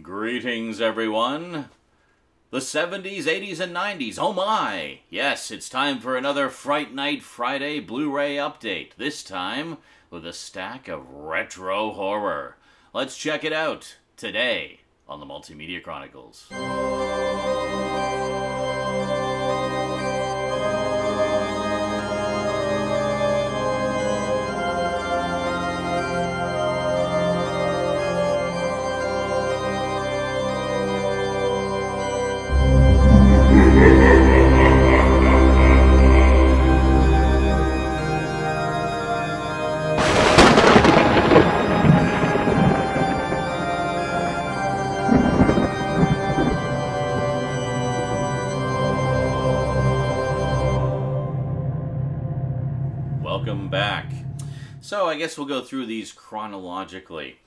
Greetings, everyone. The 70s, 80s, and 90s. Oh my! Yes, it's time for another Fright Night Friday Blu-ray update. This time with a stack of retro horror. Let's check it out today on the Multimedia Chronicles. Welcome back. So I guess we'll go through these chronologically.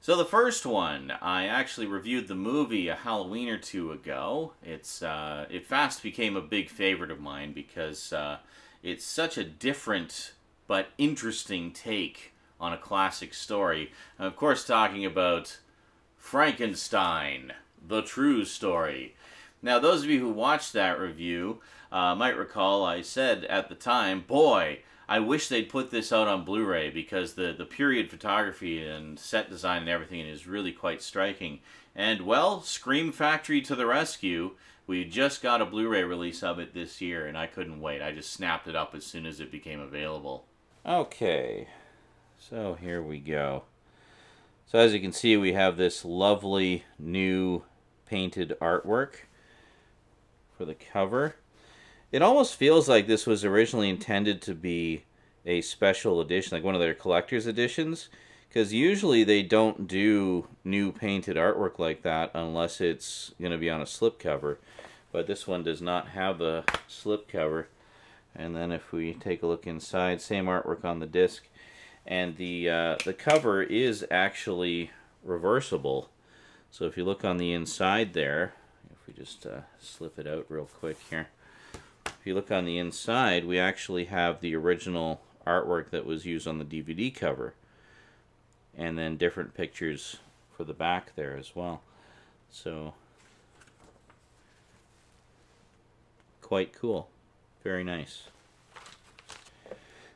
So the first one, I actually reviewed the movie a Halloween or two ago. It fast became a big favorite of mine because it's such a different but interesting take on a classic story. And of course, talking about Frankenstein, the true story. Now, those of you who watched that review might recall I said at the time, boy, I wish they'd put this out on Blu-ray because the period photography and set design and everything is really quite striking. And, well, Scream Factory to the rescue. We just got a Blu-ray release of it this year, and I couldn't wait. I just snapped it up as soon as it became available. Okay, so here we go. So as you can see, we have this lovely new painted artwork for the cover. It almost feels like this was originally intended to be a special edition, like one of their collector's editions, because usually they don't do new painted artwork like that unless it's going to be on a slipcover. But this one does not have a slipcover. And then if we take a look inside, same artwork on the disc. And the cover is actually reversible. So if you look on the inside there, if we just slip it out real quick here. If you look on the inside, we actually have the original artwork that was used on the DVD cover. And then different pictures for the back there as well. So, quite cool. Very nice.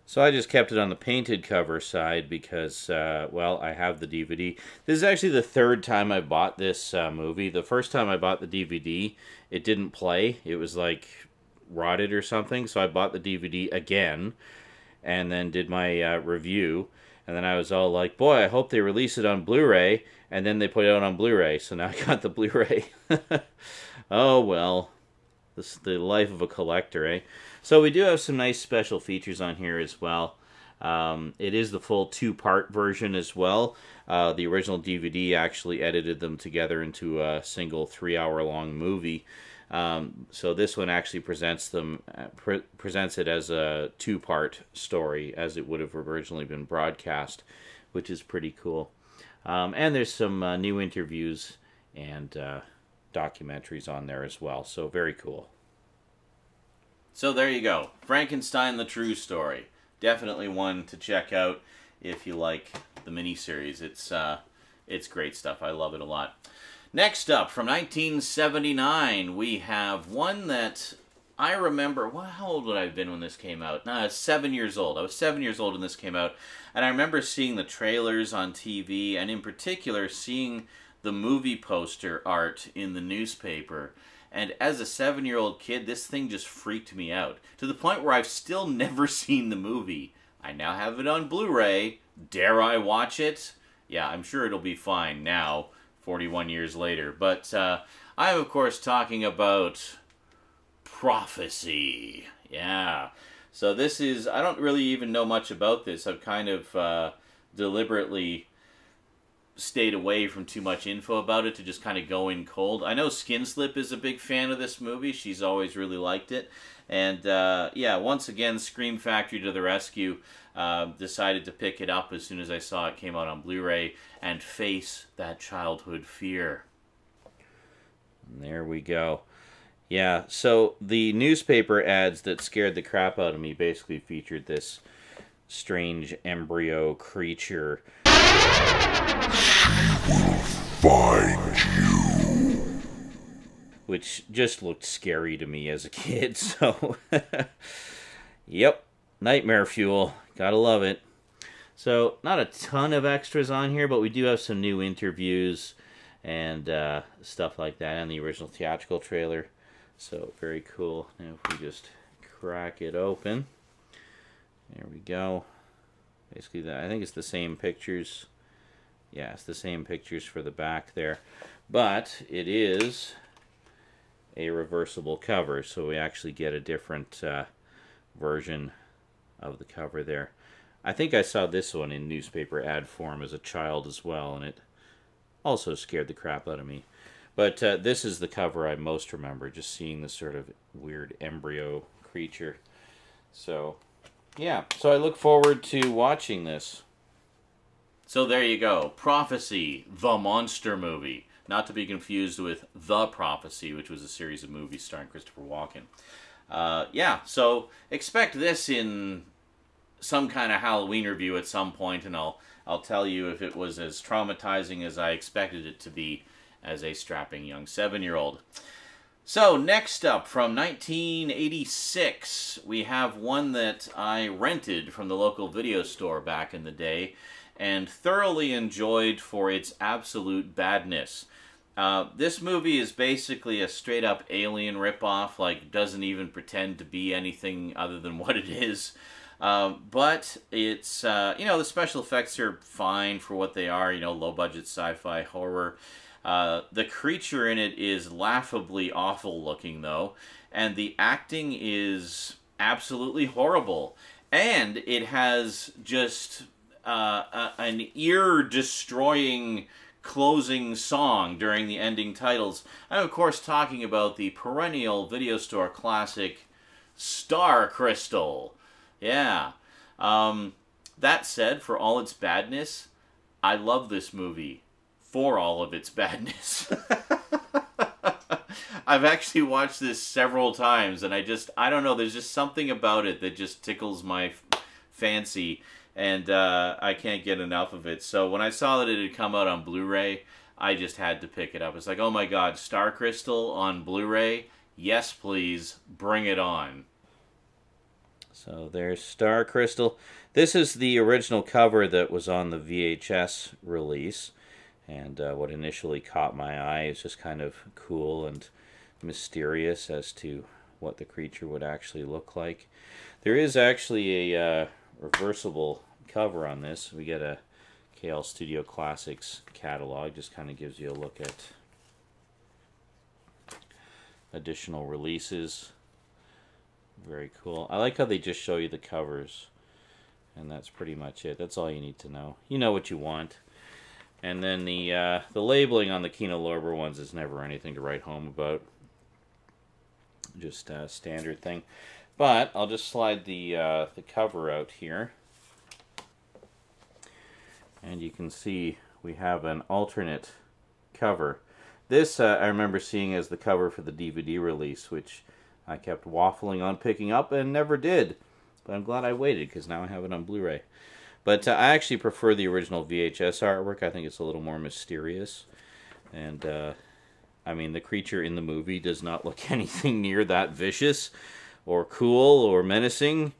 So I just kept it on the painted cover side because, well, I have the DVD. This is actually the third time I bought this movie. The first time I bought the DVD, it didn't play. It was like rotted or something, so I bought the DVD again and then did my review, and then I was all like, boy, I hope they release it on Blu-ray, and then they put it out on Blu-ray, so now I got the Blu-ray. Oh well, this is the life of a collector, eh? So we do have some nice special features on here as well. It is the full two-part version as well. The original DVD actually edited them together into a single 3-hour-long movie. So this one actually presents it as a two-part story, as it would have originally been broadcast, which is pretty cool. And there's some new interviews and documentaries on there as well, so very cool. So there you go, Frankenstein, the true story. Definitely one to check out if you like the miniseries. It's great stuff. I love it a lot. Next up, from 1979, we have one that I remember. Well, how old would I have been when this came out? No, I was 7 years old. I was 7 years old when this came out. And I remember seeing the trailers on TV, and in particular, seeing the movie poster art in the newspaper. And as a 7-year-old kid, this thing just freaked me out. To the point where I've still never seen the movie. I now have it on Blu-ray. Dare I watch it? Yeah, I'm sure it'll be fine now, 41 years later. But I'm, of course, talking about Prophecy. Yeah. So this is, I don't really even know much about this. I've kind of deliberately stayed away from too much info about it to just kind of go in cold. I know Skinslip is a big fan of this movie. She's always really liked it. And yeah, once again, Scream Factory to the rescue. Decided to pick it up as soon as I saw it came out on Blu-ray and face that childhood fear. And there we go. Yeah, so the newspaper ads that scared the crap out of me basically featured this strange embryo creature. Find you. which just looked scary to me as a kid. So, yep, nightmare fuel. Gotta love it. So, not a ton of extras on here, but we do have some new interviews and stuff like that, and the original theatrical trailer. So, very cool. Now, if we just crack it open, there we go. Basically, I think it's the same pictures. Yeah, it's the same pictures for the back there. But it is a reversible cover, so we actually get a different version of the cover there. I think I saw this one in newspaper ad form as a child as well, and it also scared the crap out of me. But this is the cover I most remember, just seeing this sort of weird embryo creature. So, yeah. So I look forward to watching this. So there you go. Prophecy, the monster movie. Not to be confused with The Prophecy, which was a series of movies starring Christopher Walken. Yeah, so expect this in some kind of Halloween review at some point, and I'll tell you if it was as traumatizing as I expected it to be as a strapping young 7-year-old. So, next up, from 1986, we have one that I rented from the local video store back in the day and thoroughly enjoyed for its absolute badness. This movie is basically a straight-up Alien ripoff, like, doesn't even pretend to be anything other than what it is. But it's, you know, the special effects are fine for what they are, you know, low-budget sci-fi horror. The creature in it is laughably awful looking, though, and the acting is absolutely horrible. And it has just an ear-destroying closing song during the ending titles. I'm, of course, talking about the perennial video store classic Star Crystal. Yeah. That said, for all its badness, I love this movie for all of its badness. I've actually watched this several times, and I don't know, there's just something about it that just tickles my fancy, and I can't get enough of it. So when I saw that it had come out on Blu-ray, I just had to pick it up. It's like, oh my god, Star Crystal on Blu-ray? Yes, please, bring it on. So there's Star Crystal. This is the original cover that was on the VHS release. And what initially caught my eye is just kind of cool and mysterious as to what the creature would actually look like. There is actually a reversible cover on this. We get a KL Studio Classics catalog. Just kind of gives you a look at additional releases. Very cool. I like how they just show you the covers. And that's pretty much it. That's all you need to know. You know what you want. And then the labeling on the Kino Lorber ones is never anything to write home about. Just a standard thing. But I'll just slide the cover out here. And you can see we have an alternate cover. This I remember seeing as the cover for the DVD release, which I kept waffling on picking up and never did. But I'm glad I waited, because now I have it on Blu-ray. But I actually prefer the original VHS artwork. I think it's a little more mysterious. And, I mean, the creature in the movie does not look anything near that vicious or cool or menacing.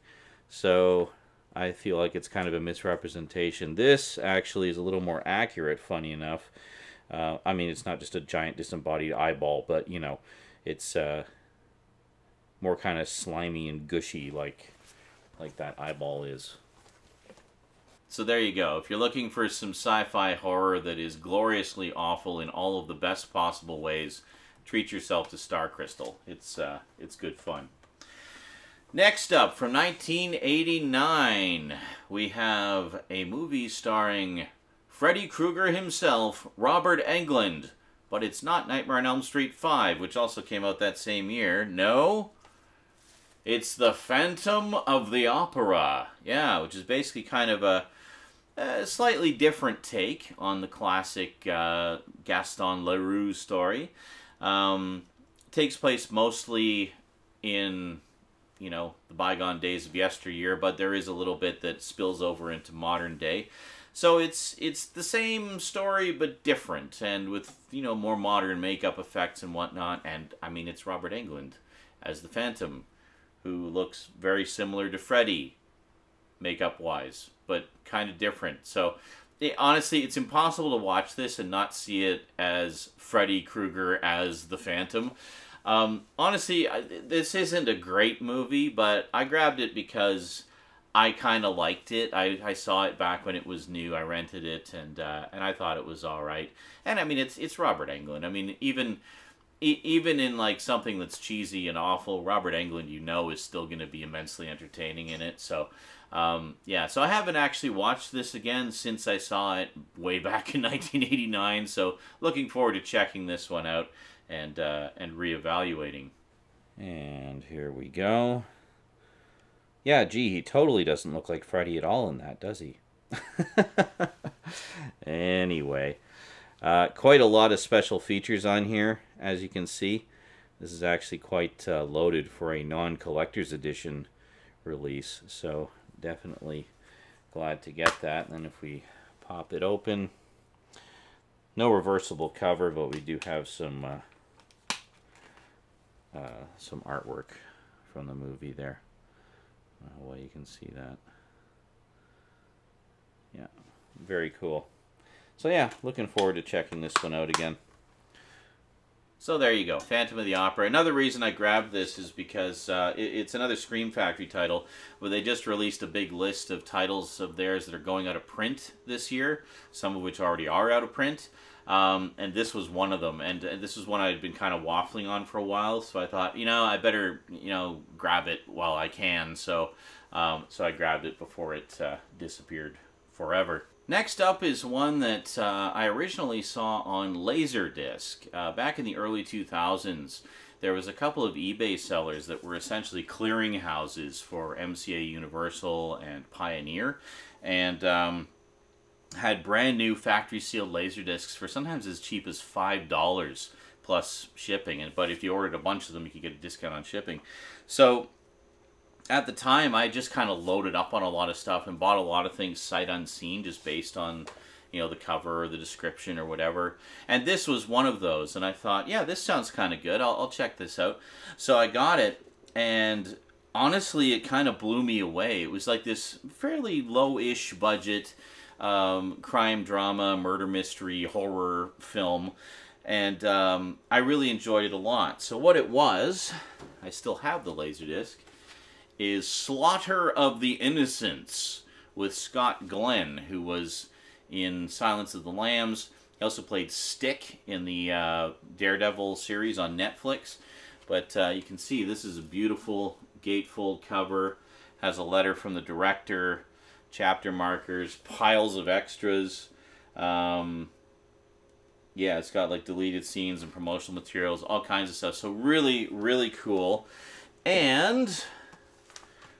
So I feel like it's kind of a misrepresentation. This actually is a little more accurate, funny enough. I mean, it's not just a giant disembodied eyeball, but, you know, it's more kind of slimy and gushy like that eyeball is. So there you go. If you're looking for some sci-fi horror that is gloriously awful in all of the best possible ways, treat yourself to Star Crystal. It's good fun. Next up, from 1989, we have a movie starring Freddy Krueger himself, Robert Englund. But it's not Nightmare on Elm Street 5, which also came out that same year. No, it's The Phantom of the Opera. Yeah, which is basically kind of a slightly different take on the classic Gaston Leroux story. Takes place mostly in, you know, the bygone days of yesteryear, but there is a little bit that spills over into modern day. So it's the same story but different, and with, you know, more modern makeup effects and whatnot. And I mean, it's Robert Englund as the Phantom, who looks very similar to Freddy makeup wise, but kind of different. So honestly, it's impossible to watch this and not see it as Freddy Krueger as the Phantom. Honestly, this isn't a great movie, but I grabbed it because I kind of liked it. I saw it back when it was new. I rented it, and I thought it was all right. And I mean, it's Robert Englund. I mean, even in like something that's cheesy and awful, Robert Englund, you know, is still going to be immensely entertaining in it. So, yeah. So I haven't actually watched this again since I saw it way back in 1989. So looking forward to checking this one out and reevaluating. And here we go. Yeah, gee, he totally doesn't look like Freddy at all in that, does he? Anyway, quite a lot of special features on here, as you can see. This is actually quite loaded for a non-collector's edition release, so definitely glad to get that. And then if we pop it open, no reversible cover, but we do have some artwork from the movie there. Well, you can see that. Yeah, very cool. So yeah, looking forward to checking this one out again. So there you go, Phantom of the Opera. Another reason I grabbed this is because it's another Scream Factory title where they just released a big list of titles of theirs that are going out of print this year, some of which already are out of print. And this was one of them, and this was one I had been kind of waffling on for a while, so I thought, you know, I better, you know, grab it while I can, so I grabbed it before it disappeared forever. Next up is one that I originally saw on Laserdisc. Back in the early 2000s, there was a couple of eBay sellers that were essentially clearinghouses for MCA Universal and Pioneer, and had brand new factory sealed Laserdiscs for sometimes as cheap as $5 plus shipping. But if you ordered a bunch of them, you could get a discount on shipping. So at the time, I just kind of loaded up on a lot of stuff and bought a lot of things sight unseen, just based on, you know, the cover or the description or whatever. And this was one of those, and I thought, yeah, this sounds kind of good. I'll check this out. So I got it, and honestly, it kind of blew me away. It was like this fairly low-ish budget crime drama, murder mystery, horror film, and I really enjoyed it a lot. So what it was, I still have the Laserdisc, is Slaughter of the Innocents with Scott Glenn, who was in Silence of the Lambs. He also played Stick in the Daredevil series on Netflix. But you can see this is a beautiful gatefold cover, has a letter from the director, chapter markers, piles of extras. Yeah, it's got like deleted scenes and promotional materials, all kinds of stuff. So really, really cool. And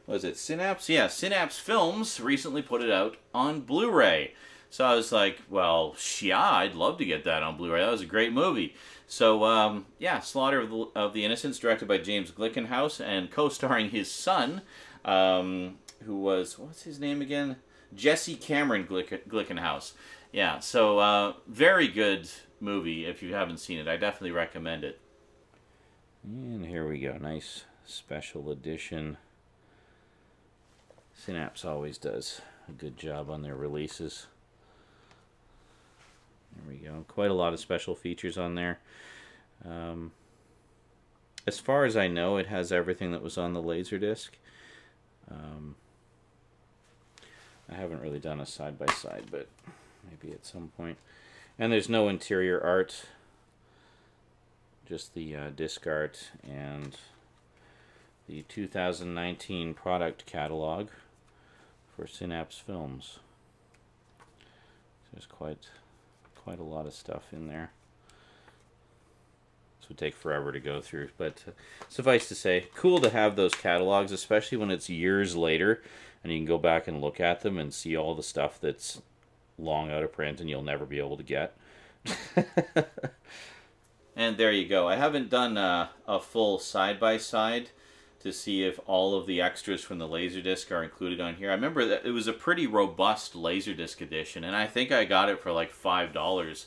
was it Synapse? Yeah, Synapse Films recently put it out on Blu-ray. So I was like, well, yeah, I'd love to get that on Blu-ray. That was a great movie. So, yeah, Slaughter of the Innocents, directed by James Glickenhaus, and co-starring his son, who was, what's his name again? Jesse Cameron Glickenhaus. Yeah, so very good movie if you haven't seen it. I definitely recommend it. And here we go. Nice special edition. Synapse always does a good job on their releases. There we go. Quite a lot of special features on there. As far as I know, it has everything that was on the Laserdisc. I haven't really done a side-by-side, but maybe at some point. And there's no interior art, just the disc art and the 2019 product catalog for Synapse Films. There's quite a lot of stuff in there. This would take forever to go through, but suffice to say, cool to have those catalogs, especially when it's years later and you can go back and look at them and see all the stuff that's long out of print and you'll never be able to get. And there you go. I haven't done a full side-by-side to see if all of the extras from the Laserdisc are included on here. I remember that it was a pretty robust Laserdisc edition, and I think I got it for like $5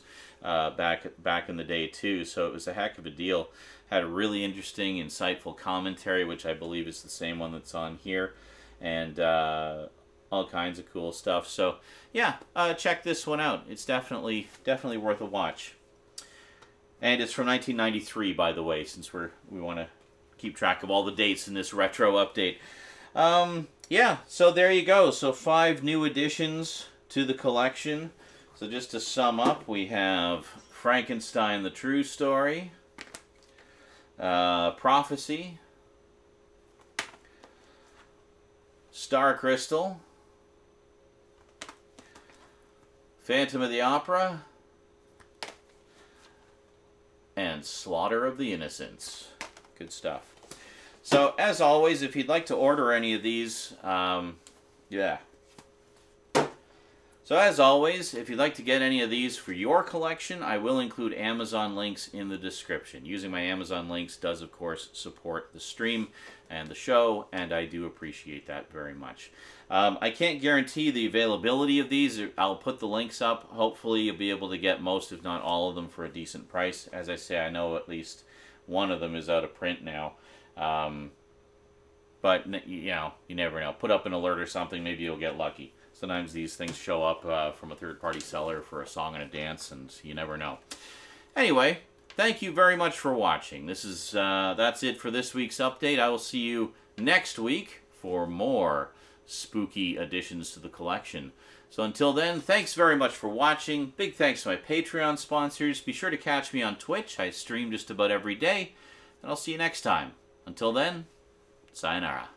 back in the day too, so it was a heck of a deal. Had a really interesting, insightful commentary, which I believe is the same one that's on here, and all kinds of cool stuff. So yeah, check this one out. It's definitely worth a watch. And it's from 1993, by the way, since we want to keep track of all the dates in this retro update. Yeah, so there you go. So 5 new additions to the collection. So just to sum up, we have Frankenstein, the True Story, Prophecy, Star Crystal, Phantom of the Opera, and Slaughter of the Innocents. Good stuff. So, as always, if you'd like to order any of these, yeah. So, as always, if you'd like to get any of these for your collection, I will include Amazon links in the description. Using my Amazon links does, of course, support the stream and the show, and I do appreciate that very much. I can't guarantee the availability of these. I'll put the links up. Hopefully, you'll be able to get most, if not all of them, for a decent price. As I say, I know at least one of them is out of print now. But, you know, you never know. Put up an alert or something, maybe you'll get lucky. Sometimes these things show up from a third-party seller for a song and a dance, and you never know. Anyway, thank you very much for watching. That's it for this week's update. I will see you next week for more spooky additions to the collection. So until then, thanks very much for watching. Big thanks to my Patreon sponsors. Be sure to catch me on Twitch. I stream just about every day. And I'll see you next time. Until then, sayonara.